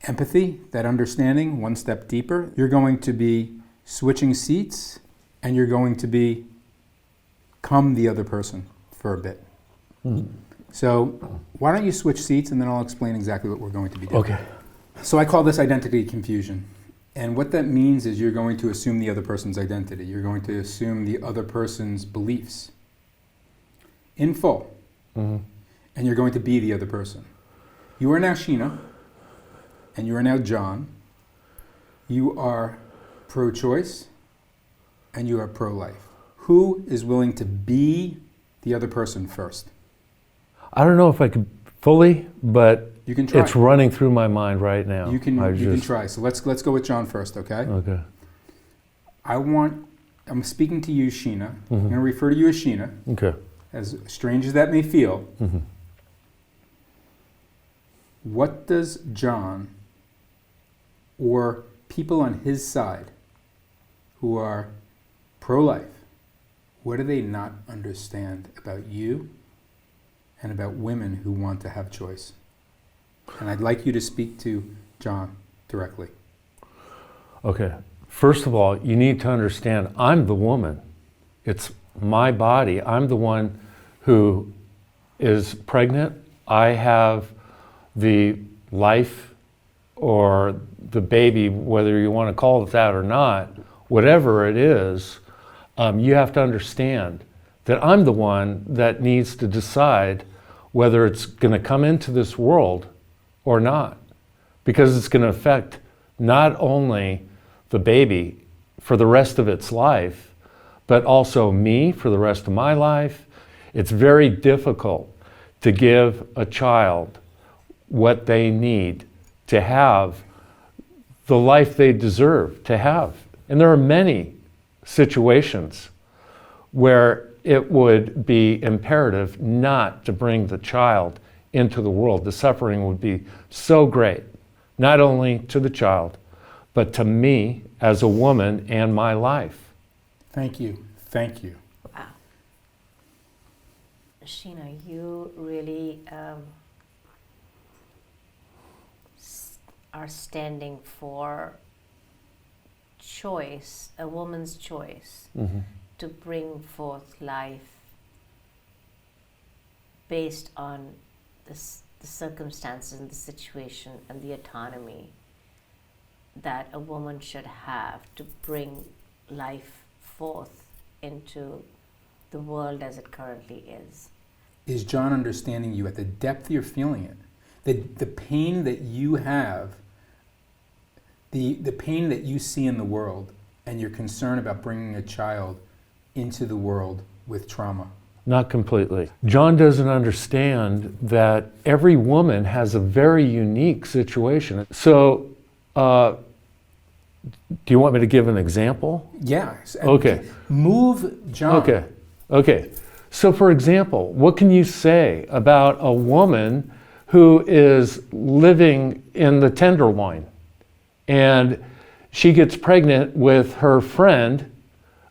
empathy, that understanding, one step deeper. You're going to be switching seats, and you're going to become the other person for a bit. So why don't you switch seats, and then I'll explain exactly what we're going to be doing. Okay. So I call this identity confusion. And what that means is you're going to assume the other person's identity. You're going to assume the other person's beliefs in full. And you're going to be the other person. You are now Schena, and you are now John. You are pro-choice, and you are pro-life. Who is willing to be the other person first? I don't know if I could fully, but You can try. it's running through my mind right now. You can I you can just- try. So let's go with John first, okay? Okay. I'm speaking to you, Schena. I'm going to refer to you as Schena. Okay. as strange as that may feel, what does John or people on his side who are pro-life, what do they not understand about you and about women who want to have choice? And I'd like you to speak to John directly. Okay. First of all, you need to understand I'm the woman. It's my body. I'm the one who is pregnant. I have the life or the baby, whether you want to call it that or not, whatever it is, you have to understand that I'm the one that needs to decide whether it's going to come into this world or not, because it's going to affect not only the baby for the rest of its life, but also me for the rest of my life. It's very difficult to give a child what they need to have the life they deserve to have. And there are many situations where it would be imperative not to bring the child into the world. The suffering would be so great, not only to the child, but to me as a woman and my life. Thank you. Thank you. Wow. Schena, you really are standing for choice, a woman's choice, to bring forth life based on the circumstances and the situation and the autonomy that a woman should have to bring life forth into the world as it currently is. Is John understanding you at the depth you're feeling it? The pain that you have, the pain that you see in the world, and your concern about bringing a child into the world with trauma? Not completely. John doesn't understand that every woman has a very unique situation. So, do you want me to give an example? Yeah. Okay. Move John. Okay. So, for example, what can you say about a woman who is living in the Tenderloin and she gets pregnant with her friend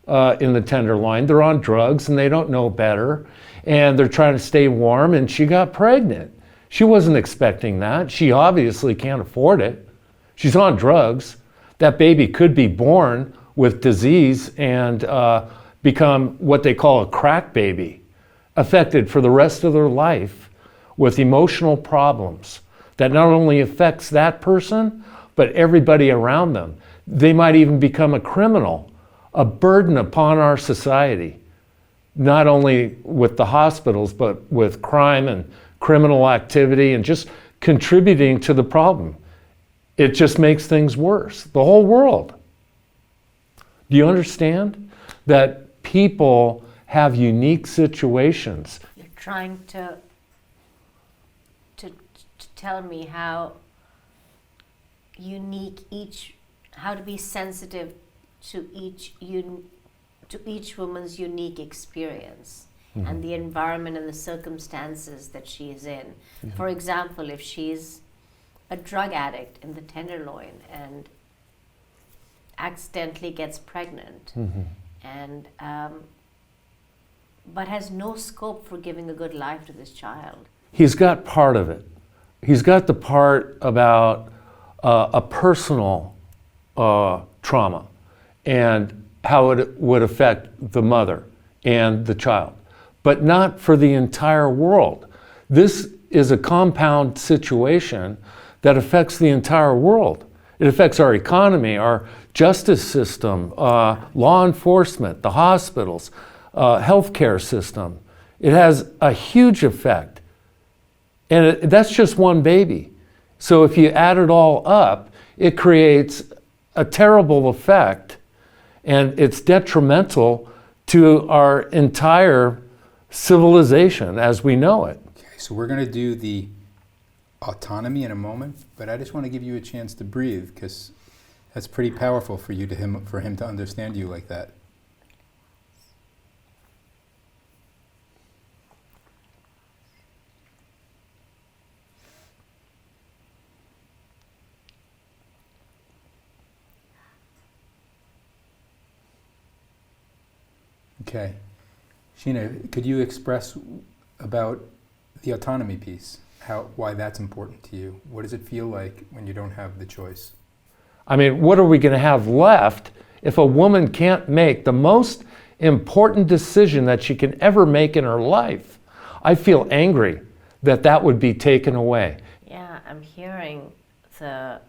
in the Tenderloin? They're on drugs and they don't know better and they're trying to stay warm, and she got pregnant. She wasn't expecting that. She obviously can't afford it. She's on drugs. That baby could be born with disease and become what they call a crack baby, affected for the rest of their life with emotional problems that not only affects that person, but everybody around them. They might even become a criminal, a burden upon our society, not only with the hospitals, but with crime and criminal activity and just contributing to the problem. It just makes things worse. The whole world. Do you understand that people have unique situations? You're trying to tell me how unique how to be sensitive to each woman's unique experience and the environment and the circumstances that she is in. Yeah. For example, if she's a drug addict in the Tenderloin and accidentally gets pregnant and but has no scope for giving a good life to this child. He's got part of it. He's got the part about a personal trauma and how it would affect the mother and the child, but not for the entire world. This is a compound situation that affects the entire world. It affects our economy, our justice system, law enforcement, the hospitals, healthcare system. It has a huge effect. And that's just one baby. So if you add it all up, it creates a terrible effect, and it's detrimental to our entire civilization as we know it. Okay, so we're going to do the autonomy in a moment, but I just want to give you a chance to breathe, because that's pretty powerful for him to understand you like that. Okay. Sheena, could you express about the autonomy piece, why that's important to you? What does it feel like when you don't have the choice? I mean, what are we going to have left if a woman can't make the most important decision that she can ever make in her life? I feel angry that that would be taken away. Yeah, I'm hearing the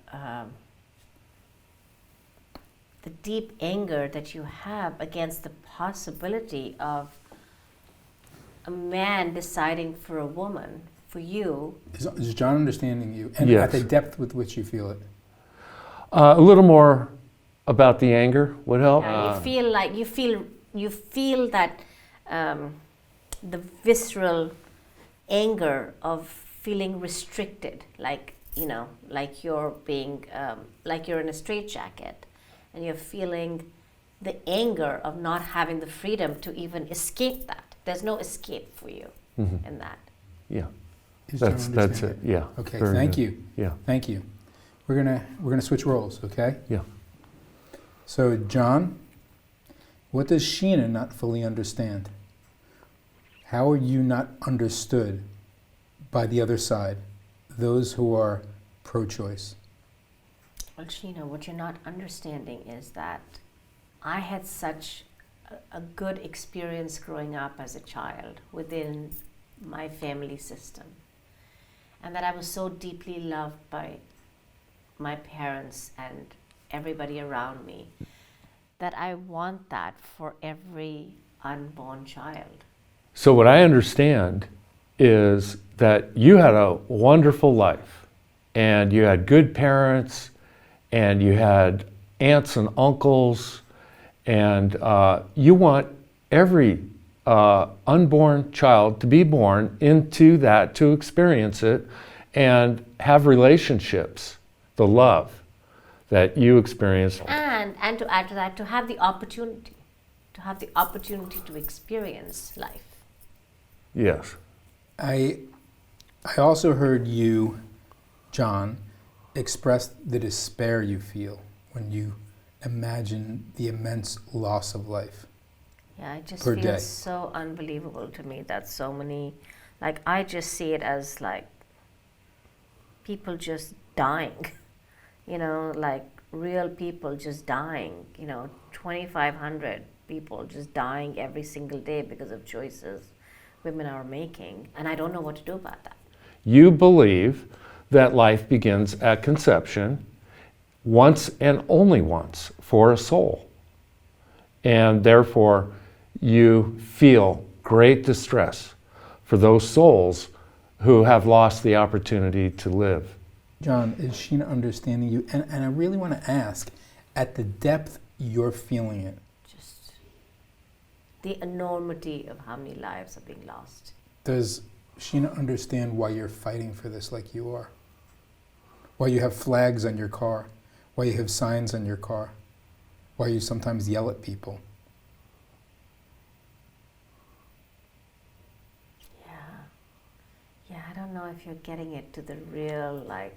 deep anger that you have against the possibility of a man deciding for a woman, for you. Is John understanding you? And Yes. at the depth with which you feel it? A little more about the anger would help. You feel like you feel that the visceral anger of feeling restricted, like like you're being like you're in a straitjacket, and you're feeling the anger of not having the freedom to even escape that. There's no escape for you in that. Yeah, Is John that's it. understanding? Yeah. Okay, Very thank good. you. Yeah. Thank you. We're gonna switch roles, okay? Yeah. So, John, what does Sheena not fully understand? How are you not understood by the other side, those who are pro-choice? Well, Sheena, what you're not understanding is that I had such a good experience growing up as a child within my family system, and that I was so deeply loved by my parents and everybody around me, that I want that for every unborn child. So what I understand is that you had a wonderful life, and you had good parents, and you had aunts and uncles, and you want every unborn child to be born into that, to experience it, and have relationships, the love that you experienced. And to add to that, to have the opportunity to experience life. Yes. I also heard you, John, express the despair you feel when you imagine the immense loss of life. Yeah, it just Per feels day. so unbelievable to me that so many, like, I just see it as like people just dying, like real people just dying, 2,500 people just dying every single day because of choices women are making, and I don't know what to do about that. You believe that life begins at conception, once and only once for a soul. And therefore, you feel great distress for those souls who have lost the opportunity to live. John, is Sheena understanding you? And I really want to ask, at the depth you're feeling it, Just the enormity of how many lives are being lost. does Sheena understand why you're fighting for this like you are? Why you have flags on your car? Why you have signs on your car? Why you sometimes yell at people? Yeah, I don't know if you're getting it to the real, like,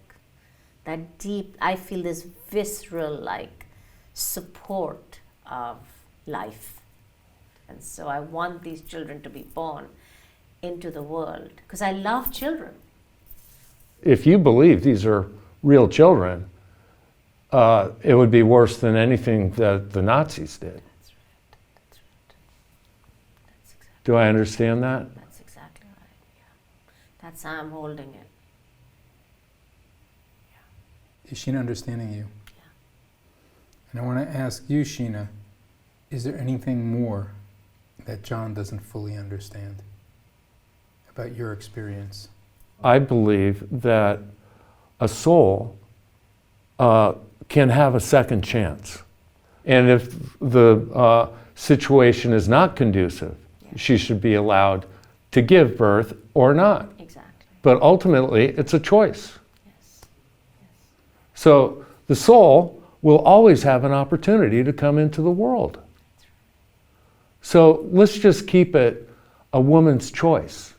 that deep, I feel this visceral, like, support of life. And so I want these children to be born into the world because I love children. If you believe these are real children, it would be worse than anything that the Nazis did. That's right. That's right. That's exactly. Do I understand that? That's exactly right. Yeah. That's how I'm holding it. Is Sheena understanding you? Yeah. And I want to ask you, Sheena, is there anything more that John doesn't fully understand about your experience? I believe that a soul can have a second chance. And if the situation is not conducive, she should be allowed to give birth or not. Exactly. But ultimately, it's a choice. Yes. So the soul will always have an opportunity to come into the world. So let's just keep it a woman's choice.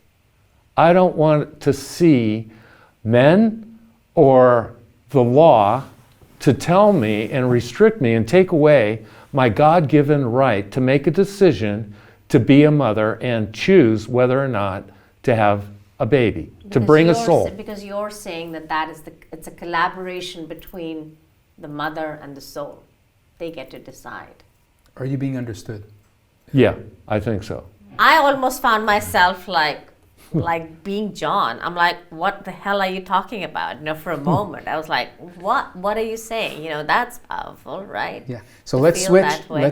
I don't want to see men or the law to tell me and restrict me and take away my God-given right to make a decision to be a mother and choose whether or not to have a baby, to bring a soul. Because you're saying it's a collaboration between the mother and the soul. They get to decide. Are you being understood? Yeah, I think so. I almost found myself like being John. I'm like, what the hell are you talking about? For a moment, I was like, what are you saying? That's powerful, right? Yeah. So let's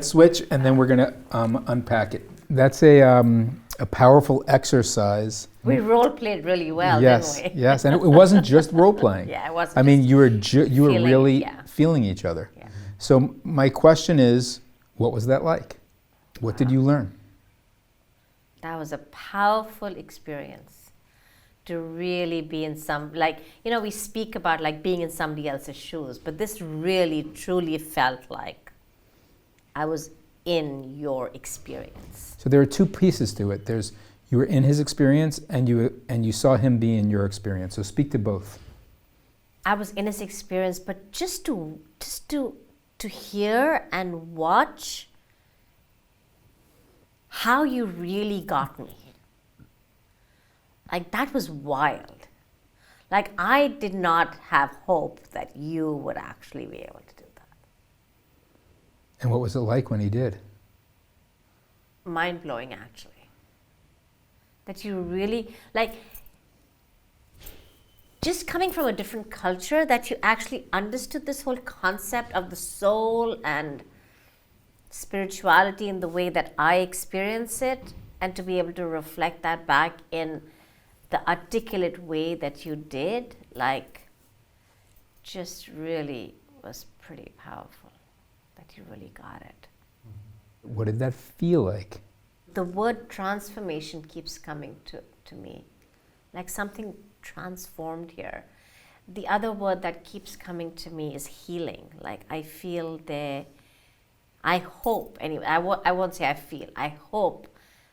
switch, and then we're gonna unpack it. That's a powerful exercise. We role played really well, yes, didn't we? Yes, and it wasn't just role playing. Yeah, it wasn't. I mean, you were really yeah. feeling each other. Yeah. So my question is, what was that like? What did you learn? That was a powerful experience to really be in we speak about being in somebody else's shoes, but this really truly felt like I was in your experience. So there are two pieces to it. You were in his experience and you saw him be in your experience. So speak to both. I was in his experience, but just to hear and watch how you really got me. That was wild. I did not have hope that you would actually be able to do that. And what was it like when he did? Mind-blowing, actually. That you really, just coming from a different culture, that you actually understood this whole concept of the soul and spirituality in the way that I experience it, and to be able to reflect that back in the articulate way that you did, just really was pretty powerful, that you really got it. What did that feel like? The word transformation keeps coming to me, like something transformed here. The other word that keeps coming to me is healing. I feel I hope, anyway, I won't say I feel, I hope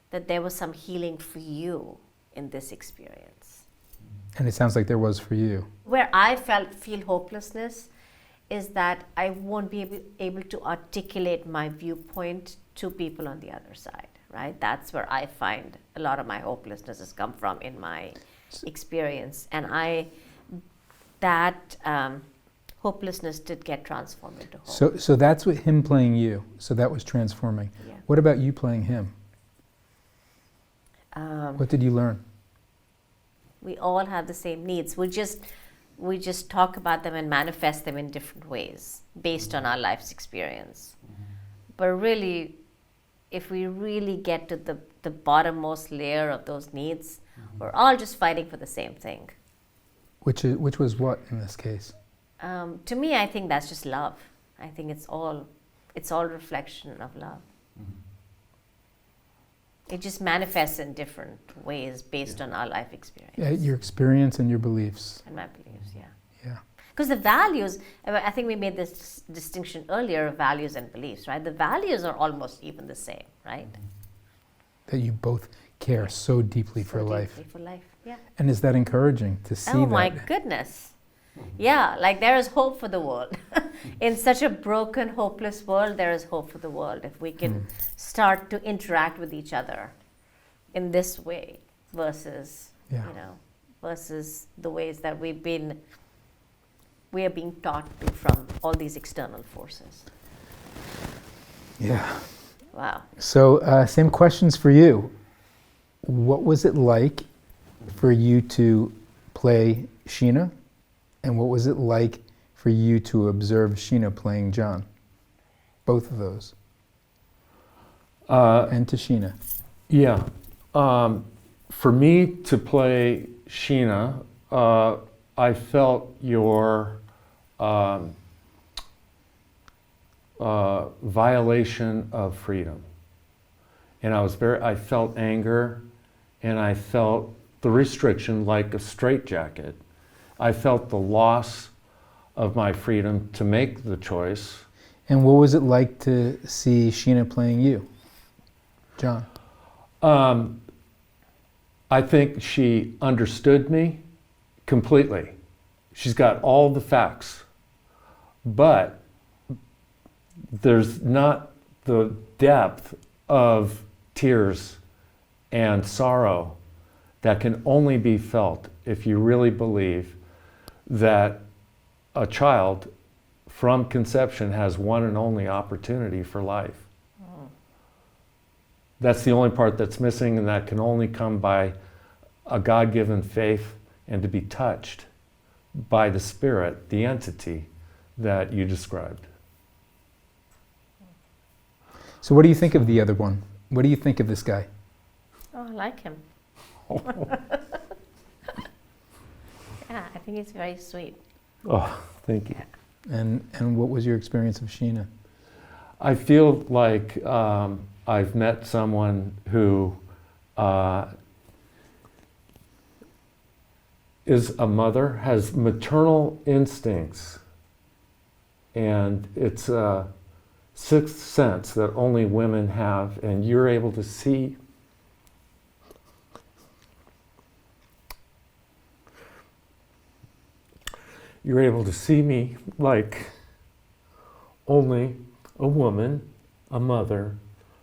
that there was some healing for you in this experience. And it sounds like there was for you. Where I feel hopelessness is that I won't be able to articulate my viewpoint to people on the other side, right? That's where I find a lot of my hopelessness has come from in my experience. And that hopelessness did get transformed into hope. So that's what him playing you. So that was transforming. Yeah. What about you playing him? What did you learn? We all have the same needs. We just talk about them and manifest them in different ways based on our life's experience. But really, if we really get to the bottommost layer of those needs, we're all just fighting for the same thing. Which was what in this case? To me, I think that's just love. I think it's all reflection of love. It just manifests in different ways based on our life experience. Yeah, your experience and your beliefs. And my beliefs, yeah. Yeah. Because the values, I think we made this distinction earlier of values and beliefs, right? The values are almost even the same, right? That you both care so deeply for life. Deeply for life, yeah. And is that encouraging to see that? Oh my goodness. Yeah, there is hope for the world. In such a broken, hopeless world, there is hope for the world if we can start to interact with each other in this way versus, versus the ways that we are being taught to from all these external forces. Yeah. Wow. So same questions for you. What was it like for you to play Schena? And what was it like for you to observe Schena playing John? Both of those. And to Schena. Yeah. For me to play Schena, I felt your violation of freedom. And I felt anger, and I felt the restriction like a straitjacket. I felt the loss of my freedom to make the choice. And what was it like to see Schena playing you, John? I think she understood me completely. She's got all the facts, but there's not the depth of tears and sorrow that can only be felt if you really believe that a child from conception has one and only opportunity for life. That's the only part that's missing, and that can only come by a God-given faith and to be touched by the Spirit, the entity that you described. So what do you think of the other one? What do you think of this guy? Oh, I like him. Yeah, I think he's very sweet. Oh, thank you. And what was your experience of Schena? I feel like I've met someone who is a mother, has maternal instincts, and it's a sixth sense that only women have, and you're able to see me like only a woman, a mother,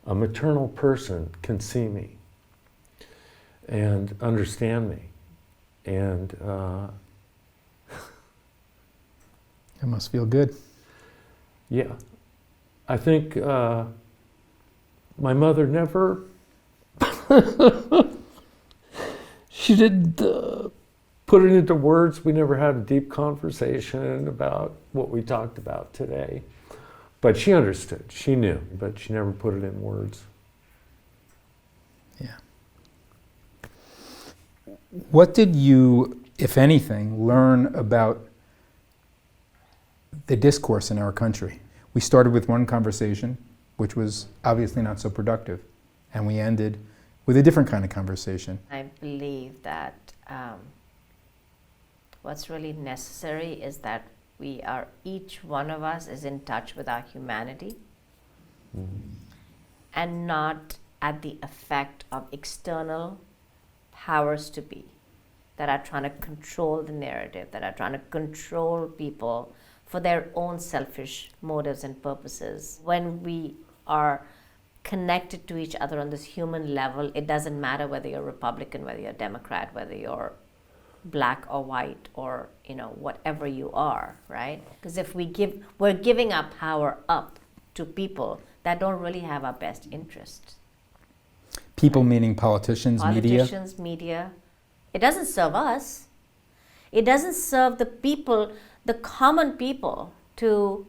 a maternal person can see me and understand me. And It must feel good. yeah, I think my mother never, she didn't put it into words. We never had a deep conversation about what we talked about today. But she understood, she knew, but she never put it in words. Yeah. What did you, if anything, learn about the discourse in our country? We started with one conversation, which was obviously not so productive, and we ended with a different kind of conversation. I believe that what's really necessary is that each one of us is in touch with our humanity and not at the effect of external powers to be that are trying to control the narrative, that are trying to control people for their own selfish motives and purposes. When we are connected to each other on this human level, it doesn't matter whether you're Republican, whether you're Democrat, whether you're black or white, or whatever you are, right? Because if we're giving our power up to people that don't really have our best interests. People meaning politicians, media. It doesn't serve us. It doesn't serve the people, the common people, to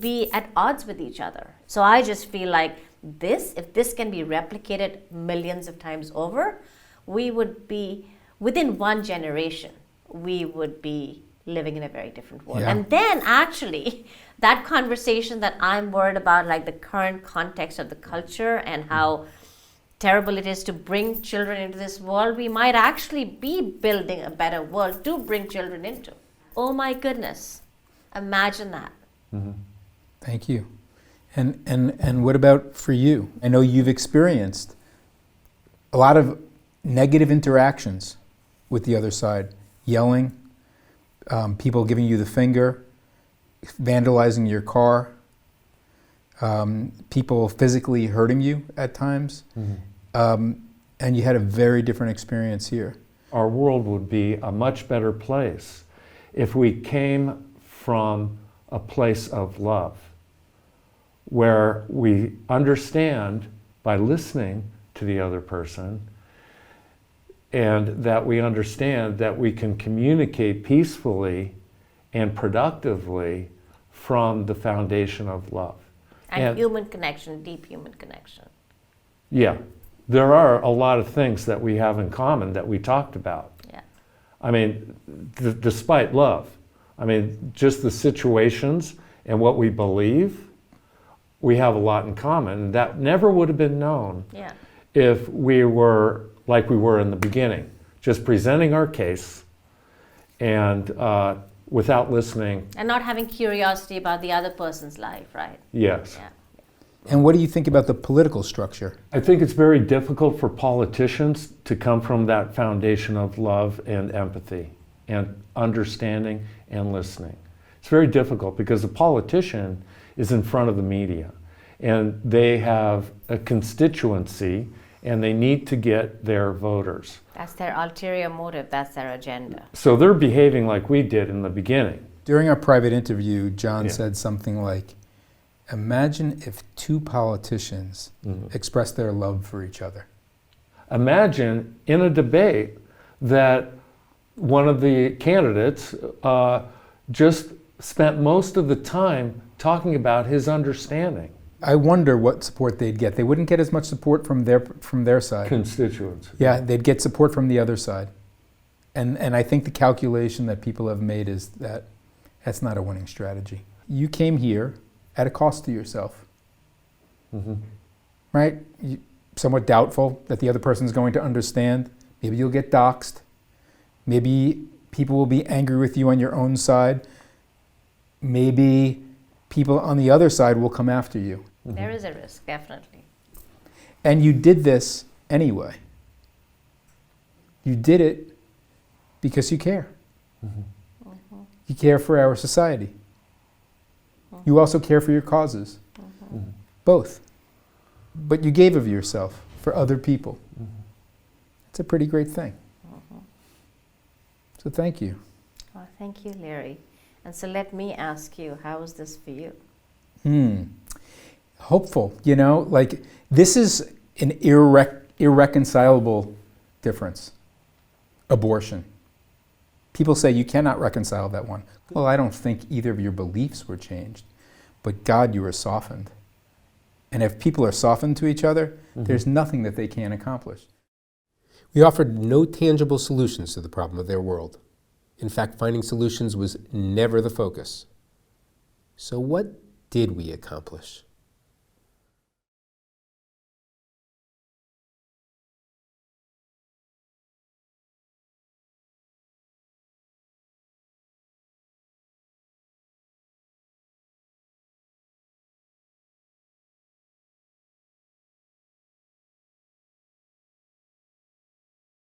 be at odds with each other. So I just feel like if this can be replicated millions of times over, we would be, within one generation, we would be living in a very different world. Yeah. And then actually, that conversation that I'm worried about, like the current context of the culture and how terrible it is to bring children into this world, we might actually be building a better world to bring children into. Oh my goodness, imagine that. Mm-hmm. Thank you. And what about for you? I know you've experienced a lot of negative interactions with the other side, yelling, people giving you the finger, vandalizing your car, people physically hurting you at times, and you had a very different experience here. Our world would be a much better place if we came from a place of love, where we understand by listening to the other person, and that we understand that we can communicate peacefully and productively from the foundation of love. And human connection, deep human connection. Yeah, there are a lot of things that we have in common that we talked about. Yeah. I mean, despite love, I mean, just the situations and what we believe, we have a lot in common. That never would have been known if we were like we were in the beginning, just presenting our case and without listening. And not having curiosity about the other person's life, right? Yes. Yeah. And what do you think about the political structure? I think it's very difficult for politicians to come from that foundation of love and empathy and understanding and listening. It's very difficult because the politician is in front of the media and they have a constituency, and they need to get their voters. That's their ulterior motive, that's their agenda. So they're behaving like we did in the beginning. During our private interview, John Yeah. said something like, imagine if two politicians expressed their love for each other. Imagine in a debate that one of the candidates just spent most of the time talking about his understanding. I wonder what support they'd get. They wouldn't get as much support from their side. Constituents. Yeah, they'd get support from the other side. And I think the calculation that people have made is that that's not a winning strategy. You came here at a cost to yourself. Right? Somewhat doubtful that the other person's going to understand. Maybe you'll get doxxed. Maybe people will be angry with you on your own side. Maybe people on the other side will come after you. There is a risk, definitely. And you did this anyway. You did it because you care. You care for our society. You also care for your causes. Both. But you gave of yourself for other people. It's a pretty great thing. So thank you. Oh, thank you, Larry. And so let me ask you, how is this for you? Hopeful, like this is an irreconcilable difference. Abortion. People say you cannot reconcile that one. Well, I don't think either of your beliefs were changed, but God, you were softened. And if people are softened to each other, there's nothing that they can't accomplish. We offered no tangible solutions to the problem of their world. In fact, finding solutions was never the focus. So what did we accomplish?